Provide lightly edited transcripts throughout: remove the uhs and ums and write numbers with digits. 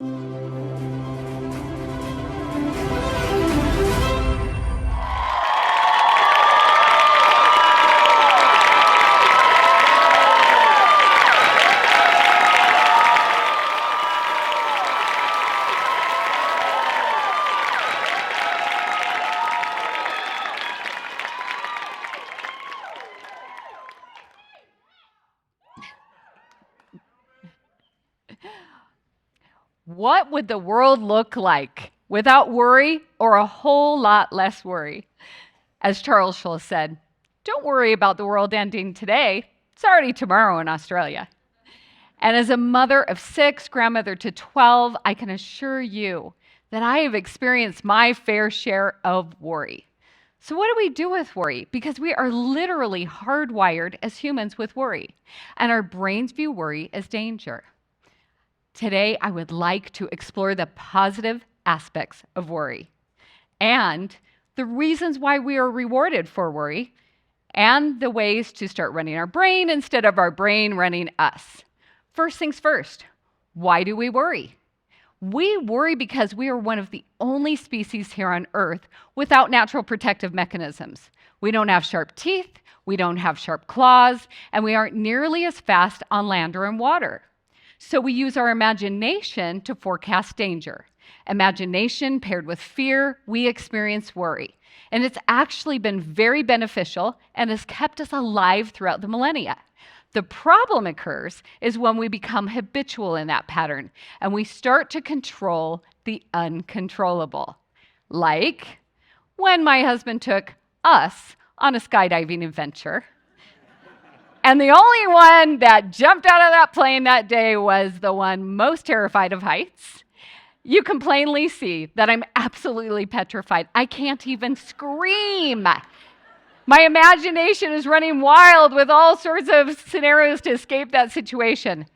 What would the world look like without worry or a whole lot less worry? As Charles Schulz said, don't worry about the world ending today. It's already tomorrow in Australia. And as a mother of 6, grandmother to 12, I can assure you that I have experienced my fair share of worry. So what do we do with worry? Because we are literally hardwired as humans with worry, and our brains view worry as danger. Today, I would like to explore the positive aspects of worry and the reasons why we are rewarded for worry and the ways to start running our brain instead of our brain running us. First things first, why do we worry? We worry because we are one of the only species here on Earth without natural protective mechanisms. We don't have sharp teeth, we don't have sharp claws, and we aren't nearly as fast on land or in water. So we use our imagination to forecast danger. Imagination paired with fear, we experience worry. And it's actually been very beneficial and has kept us alive throughout the millennia. The problem occurs is when we become habitual in that pattern and we start to control the uncontrollable. Like when my husband took us on a skydiving adventure. And the only one that jumped out of that plane that day was the one most terrified of heights. You can plainly see that I'm absolutely petrified. I can't even scream. My imagination is running wild with all sorts of scenarios to escape that situation.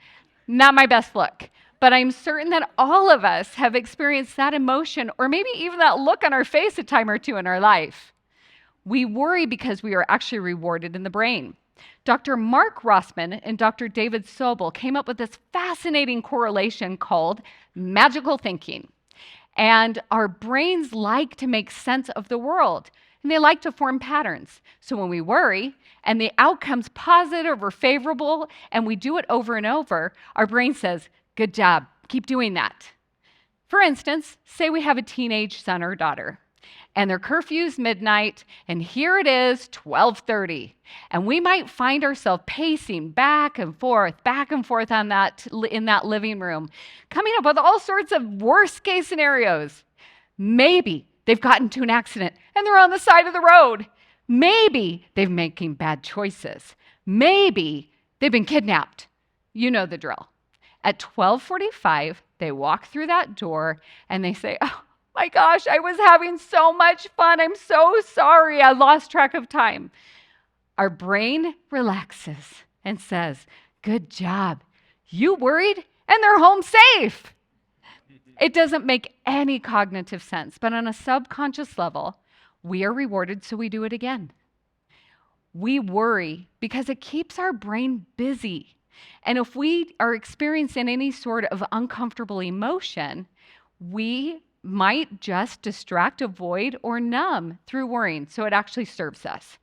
Not my best look, but I'm certain that all of us have experienced that emotion or maybe even that look on our face a time or two in our life. We worry because we are actually rewarded in the brain. Dr. Mark Rossman and Dr. David Sobel came up with this fascinating correlation called magical thinking. And our brains like to make sense of the world, and they like to form patterns. So when we worry, and the outcome's positive or favorable, and we do it over and over, our brain says, good job, keep doing that. For instance, say we have a teenage son or daughter, and their curfew's midnight, and here it is, 12:30. And we might find ourselves pacing back and forth on in that living room, coming up with all sorts of worst case scenarios. Maybe they've gotten into an accident and they're on the side of the road. Maybe they're making bad choices. Maybe they've been kidnapped. You know the drill. At 12:45, they walk through that door and they say, oh, my gosh, I was having so much fun. I'm so sorry. I lost track of time. Our brain relaxes and says, good job. You worried and they're home safe. It doesn't make any cognitive sense, but on a subconscious level, we are rewarded, so we do it again. We worry because it keeps our brain busy. And if we are experiencing any sort of uncomfortable emotion, we might just distract, avoid, or numb through worrying, so it actually serves us.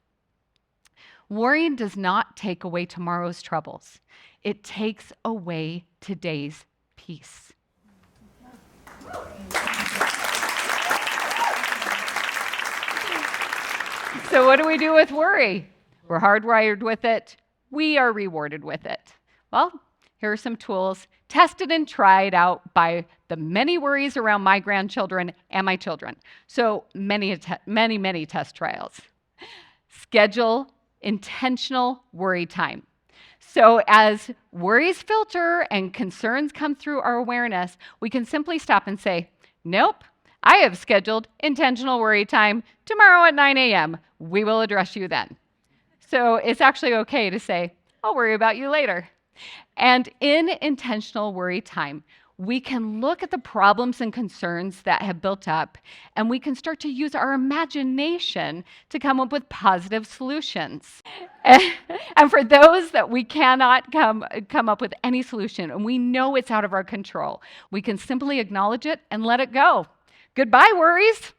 Worrying does not take away tomorrow's troubles. It takes away today's peace. So what do we do with worry? We're hardwired with it. We are rewarded with it. Well, here are some tools tested and tried out by the many worries around my grandchildren and my children. So many test trials. Schedule intentional worry time. So as worries filter and concerns come through our awareness, we can simply stop and say, nope, I have scheduled intentional worry time tomorrow at 9 a.m. We will address you then. So it's actually okay to say, I'll worry about you later. And in intentional worry time, we can look at the problems and concerns that have built up, and we can start to use our imagination to come up with positive solutions. And for those that we cannot come up with any solution, and we know it's out of our control, we can simply acknowledge it and let it go. Goodbye, worries.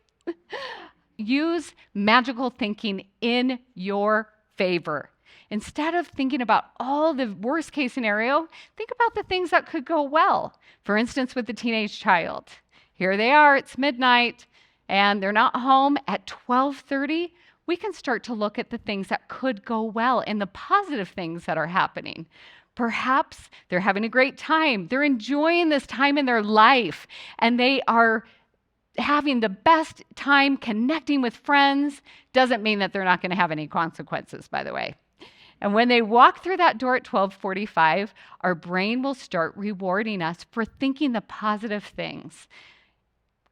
Use magical thinking in your favor. Instead of thinking about all the worst case scenario, think about the things that could go well. For instance, with the teenage child. Here they are, it's midnight, and they're not home at 12:30. We can start to look at the things that could go well and the positive things that are happening. Perhaps they're having a great time. They're enjoying this time in their life, and they are having the best time connecting with friends. Doesn't mean that they're not going to have any consequences, by the way. And when they walk through that door at 12:45, our brain will start rewarding us for thinking the positive things.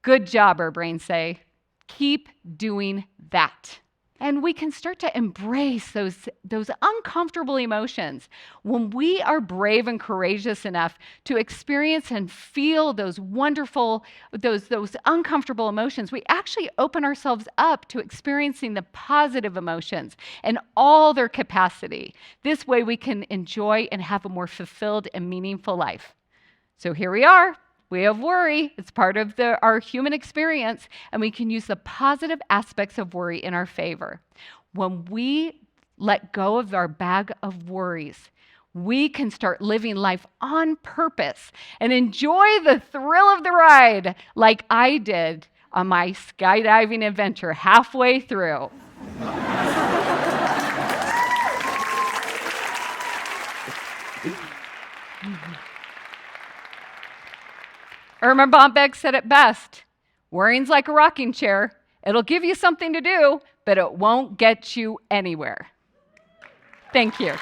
Good job, our brains say. Keep doing that. And we can start to embrace those uncomfortable emotions. When we are brave and courageous enough to experience and feel those wonderful, those uncomfortable emotions, we actually open ourselves up to experiencing the positive emotions and all their capacity. This way we can enjoy and have a more fulfilled and meaningful life. So here we are. We have worry. It's part of our human experience, and we can use the positive aspects of worry in our favor. When we let go of our bag of worries, we can start living life on purpose and enjoy the thrill of the ride like I did on my skydiving adventure halfway through. Irma Bombeck said it best. Worrying's like a rocking chair. It'll give you something to do, but it won't get you anywhere. Thank you.